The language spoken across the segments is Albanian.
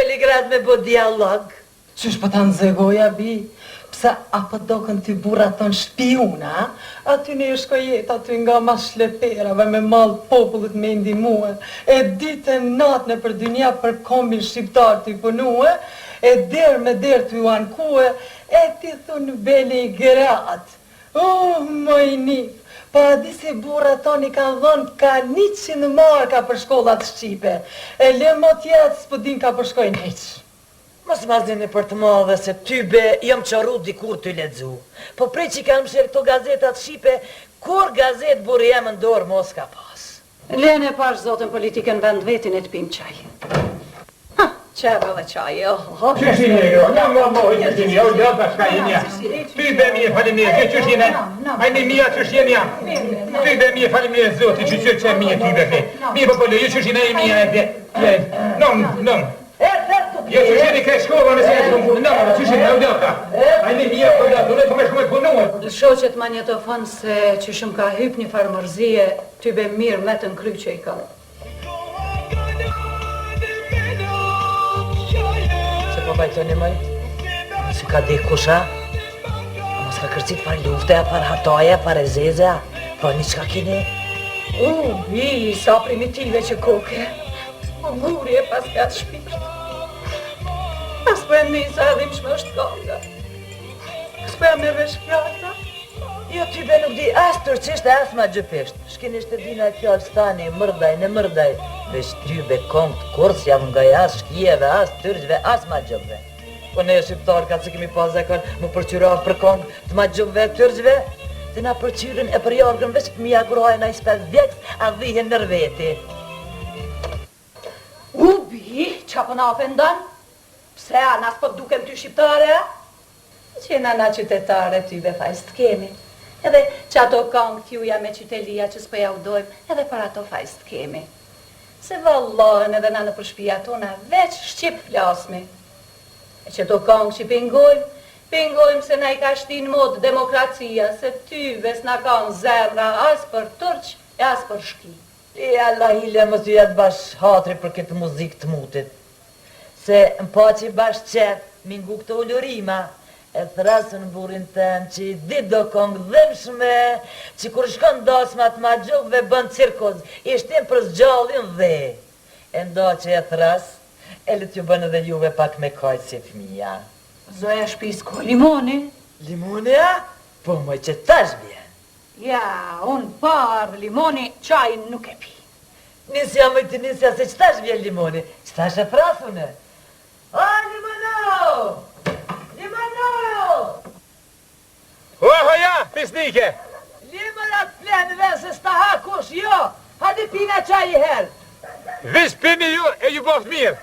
Beligrad me bo dialog. Qysh po ta nxegoja bi? Pse apo dokën ty burra ton shpiuna? Aty ne shkoj jetë aty nga mas shleperave me mall popullit me ndihmue. E ditën natën për dynja për kombin shqiptar të punue, e der me der të ju ankue, e ti thun Beligrad. Mojnif, pa di se burra toni ka dhënë ka 100 marka për shkollat shqipe. E le mo tjetë s'po din ka përshkojnë hiq. Mos ma zini për të madhe se tybe jam qaru dikur të ledzu. Po prej që kanë mshirë këto gazetat shqipe, kur gazet burë jam në dorë mos ka pas. Lene pash zotën politikën vend vetin e të pim qaj. Qeve dhe qaj, Qëshin e gro, nga mojë qëshin, jo gjata shka jenja. Tybe mi e faleminderit, qëshin e, ajni mija qëshin jam. Tybe mi e faleminderit zoti, që mi e tybe fe. Mi po polo, ju qëshin e mija e dhe, nëm. Jo qëshin e krej shkova nëse e të këmë, nëm, qëshin e gjata. Ajni mija po da, dole të me shkume punuar. Shoqet magnetofon se që shumë ka hyp një farë mërzije, tybe mirë me të nkry që i ka. Po bajtoni mëjt, si ka dikë kusha, mos ka kërcit par lufte, par hataje, par ezeze, pa një qka kini. Bi, sa primitive që koke, më murje pas ka të shpirt. As po e nisa edhim shme është konga. As po e me vesh fjallta. Jo, tybe nuk di as tërcisht e as ma gjëpisht. Shkinisht e dina e fjallë stani, mërdaj, veç tybe kong të kurs jam nga as shkjeve, as tërgjve, as ma gjëve. Po ne shqiptarë ka që kemi pas zakon më përqyra për kong të ma gjëve, tërgjve, të na përqyrin e për jargën veç pëmija kurhaj na i 5 vjekës, a dhihen nër veti. Bi, qa po na ofendan? Pse a nas po dukem ty shqiptare? Që na qytetare tybe fajs të kemi. Edhe që ato kongë t'juja me qytelia që s'po ja udojmë, edhe për ato fajs të kemi. Se vallohen edhe na në përshpia tona veç shqip flasmi. E që to kongë që pingojmë se na i ka shtin mod demokracia, se tyve s'na kanë zemra as për tërq e as për shki. Allah hile më të jetë bash hatri për këtë muzikë të mutit. Se më pa që bash qef, mingu këtë ullurima, e thrasën burin tem që i dit do kongë dhimshme, që kur shkon dasmat ma gjukve bën cirkoz, i shtim për zgjallin dhe. E ndo që e thras, e le t'ju bën edhe juve pak me kajtë si fëmija. Zoja shpis ko limoni? Limoni, a? Po moj që tash bje. Ja, unë parë limoni, qajnë nuk e pi. Nisja mëj të nisja se që tash bje limoni, që tash e prasune. A, limono! Oho ja, pisnike! Limonat plenëve se s'ta hakush, jo! Hadi pina qaj i herë! Vish pini ju e ju boft mirë,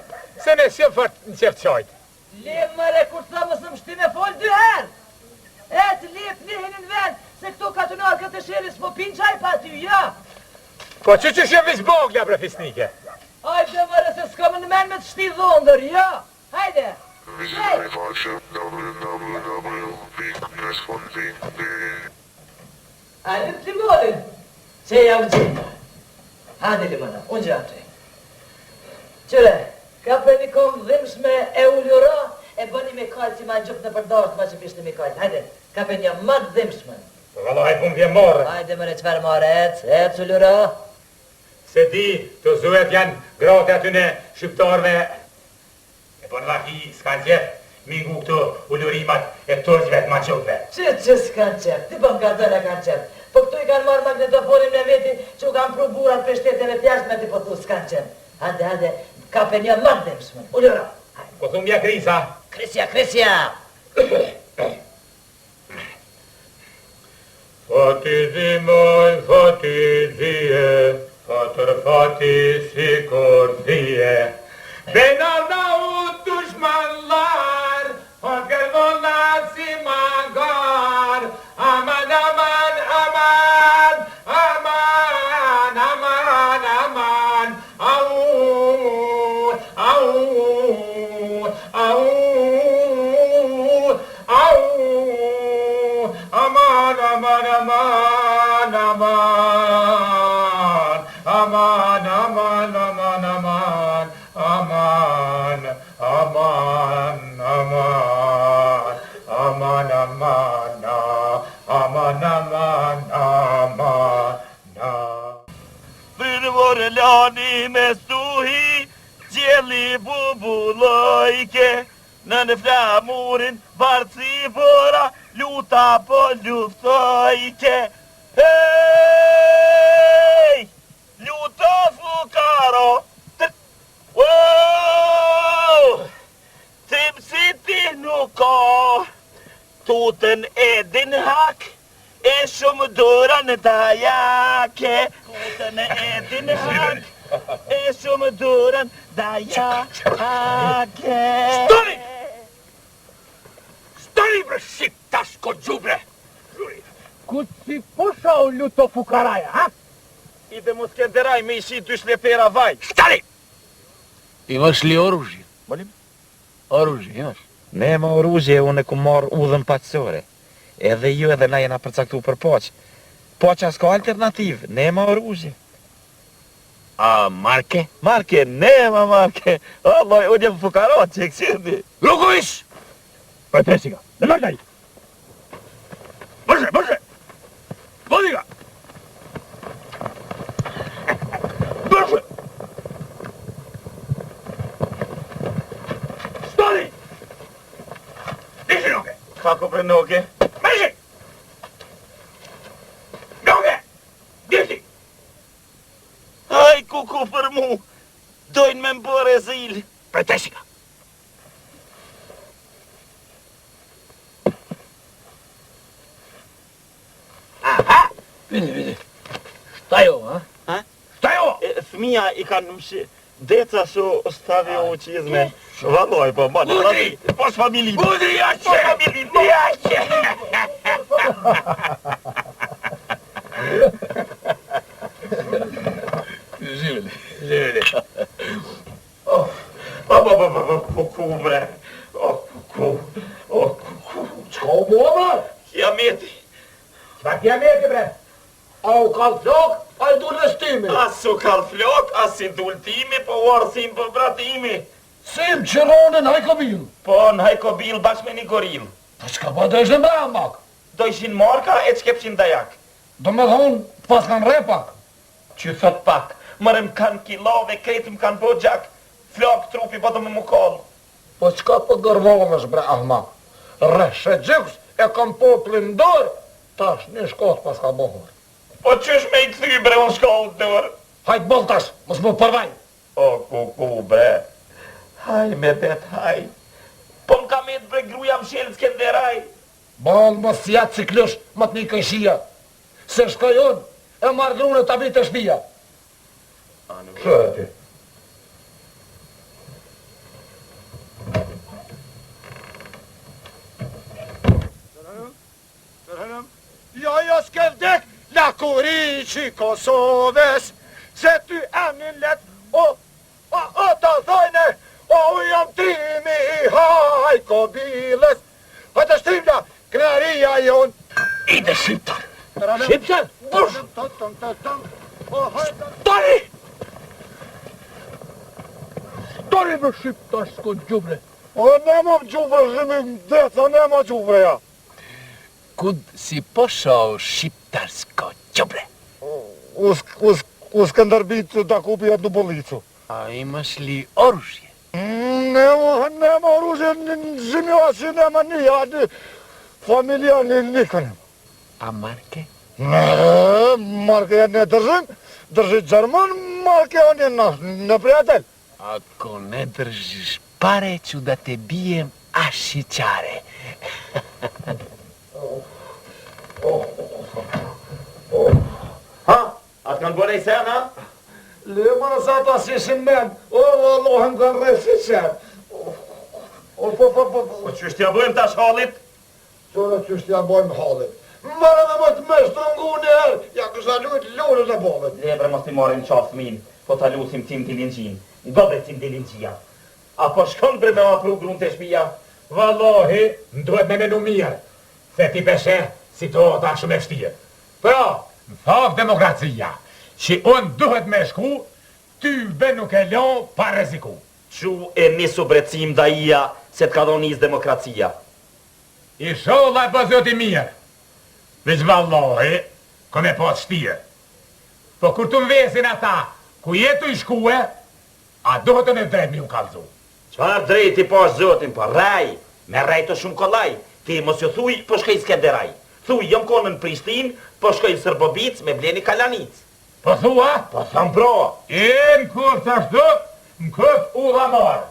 se ne s'jem fort në qef qajt. Limëre, kur të thëmë së mështi me folë 2 herë! E të lip nihin në vend, se këto katunar këtë shiri s'po pin qaj pa ty, jo! Po që shem vish bogla, bre pisnike? Ajde mëre, se s'kom në men me të shti dhondër, jo! Hajde! Hajde të limonin, që jam gjitha. Hajde limona, unë gjë atë. Qëre, ka për një kom dhimshme e ullura, e bëni me kajtë si ma gjupë në përdarë ma që pishtë me kajtë. Hajde, ka për një matë dhimshme. Valla, hajtë pun vje morë. Hajde mëre qëfar marë, ec ullura. Se di, të zuet janë gratë atyne shqiptarve. E po në vahi, s'kanë qef, mingu këto ullurimat e tërgjve të ma gjupëve. Që s'kanë qef, ti bën ka dële kanë qef. Po këtu i kanë marrë magnetofonin në veti që u kanë pru burat për shteteve t'jashtë me ti po thu s'kanë qef. Hajde, ka për një matë dhimshme, ullura. Po thumbja krisa. Krisja! Fati zimoj, fati zije, fatër fati si kur dhije. Benarda u dushmanlar, o gërmonat si mangar. Aman, aman, aman, aman, aman, aman. Au, au, au, au. Aman, aman, aman, aman. Aman, aman, aman, aman. Aman, bullojke, në flamurin barci bora, luta po luftojke. Hej! Luta fukaro! Wow! Tripsiti nuk ka, tutën edin hak, e shumë duran të jake. Tutën edin hak, e shumë duran të jake. Stani! Stani bre shqip, tash ko gjubre! Ku si posha o luto fukaraja, ha? I dhe mos ke deraj me ishi 2 shlepera vaj. Stani! Imaš li oružje? Molim? Oružje imaš? Nema oružje, unë ku marr udhën paqësore. Edhe ju edhe na jena përcaktu për paq. Paqa s'ka alternativ, nema oružje. A marke? Marke, nema marke. Allah, unë jem fukarat që e kësindi. Luković! Petresika, në mërtaj! Bërse, bërse! Vodika! Bërse! Stani! Nishi noge! Kako për noge? Meshi! Noge! Nishi! Aj, kuku për mu! Dojnë me mbore zil! Petresika! Vidi, vidi. Šta je ovo, a? Šta je ovo? Fëmija i kanë mshi... Deca su stavio u qizme. Valoj, po, mani, Budri! Posh familji! Budri jače! Posh familji! Jače! Živjeli. Živjeli. Kuku, bre! O, kuku! Qka u bova? Kiameti! Qka kiameti, bre? A u kallë flok, a i du lëstimi? As u kall flok, as i dultimi, po arsim për bratimi. Sim qëronën hajkobil. Po, në hajkobil bashkë me një goril. Po qka po të ishtë në mrak? Do ishin marka e qkepshin dajak. Do me thonë, pas kanë repak. Që thot pak, mërëm kanë kilove, kretim kanë bëgjak, flok trupi po do me mu kollë. Po qka po gërvohësh, bre ahmak? Rreshe gjyks e kam poplin dorë, tash një shkot pas ka bohur. Po qysh me i këthy, bre, unë shkollë dorë. Hajt bol tash, mos më përvaj. O, kuku, bre. Haj, me bet, haj. Po m'ka me të bre gruja më shelë s'kenderaj. Bal mos jatë ciklush, më të një kënshia. Se shkojon, e marrë grune të abit e shpia. Kë e ti? Jo s'ke vdek, la kuriqi Kosovës, se ty emnin let, o të thojne, o jam timi i hajkobilës, hajtë shtrimla, krenaria jon. Ide shqiptar! Shqiptar? Bush! Tari! Tari më shqiptar s'ko gjubre. O nema gjubre, zhimi deca, nema gjubre ja. Kud si posha o shqiptarsko gjubre? U Skënderbit da kupi atë në bolicu. A imaš li oružje? Nema oružje, zhimi që nema një, familja nikën. A marke? Marke janë ne držit Gjerman, marke janë në prijatelj. Ako ne držiš pare, ću da te bijem ašičare. Ha? Atë kanë bërë i sen, ha? Lema në sa ta si shimen, Allahem kanë resi qenë. Po qysh t'ja bëjmë tash hallit? Qore qysh t'ja bojmë hallit. Mërë me më të me shtrëngu njëherë, ja kësha lujt lurën e bovet. Lebre mos t'i marim qafë min, po t'a lusim tim t'i linqin. Gobe tim t'i linqia. Apo shkon bre me ma pru grun të shpia? Vallohi, duhet me menu mirë, se ti peshe situata shumë e vështirë. Pra, në thaf demokracia, që unë duhet me shku, ty be nuk e lon pa reziku. Qu e nisu brecim da ija, se t'ka dhonis demokracia. I sholla e pëzot i mirë. Veç vallohi, kom e pas shtirë. Po kur të mvesin ata, ku jetu i shkue, a duhet të në drejt mi u kalzu. Qfar drejti po zotin, po raj, me raj të shumë kollaj, ti mos ju thuj, po shkoj Skenderaj. Thuj, jom konë në Prishtin, po shkoj Sërbobic me bleni Kalanic. Po thua? Po thëm pro. Në këft ashtu, në këft u dha marë.